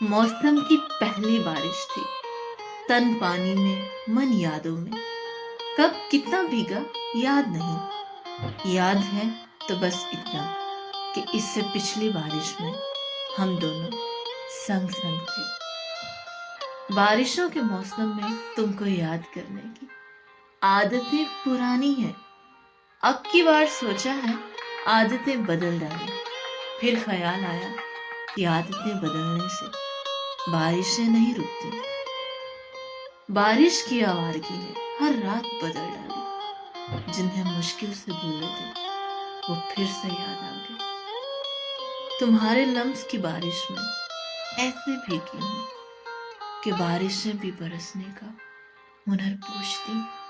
मौसम की पहली बारिश थी। तन पानी में, मन यादों में। कब कितना भीगा याद नहीं। याद है तो बस इतना कि इससे पिछली बारिश में हम दोनों संग संग थे। बारिशों के मौसम में तुमको याद करने की आदतें पुरानी हैं। अब की बार सोचा है आदतें बदल डालें। फिर ख्याल आया कि आदतें बदलने से बारिशें नहीं रुकती। बारिश की आवारगी ने हर रात बदल डाली। जिन्हें मुश्किल से भूले थे वो फिर से याद आ गए। तुम्हारे लम्स की बारिश में ऐसे भीगी हूँ कि बारिशें भी बरसने का हुनर पूछती।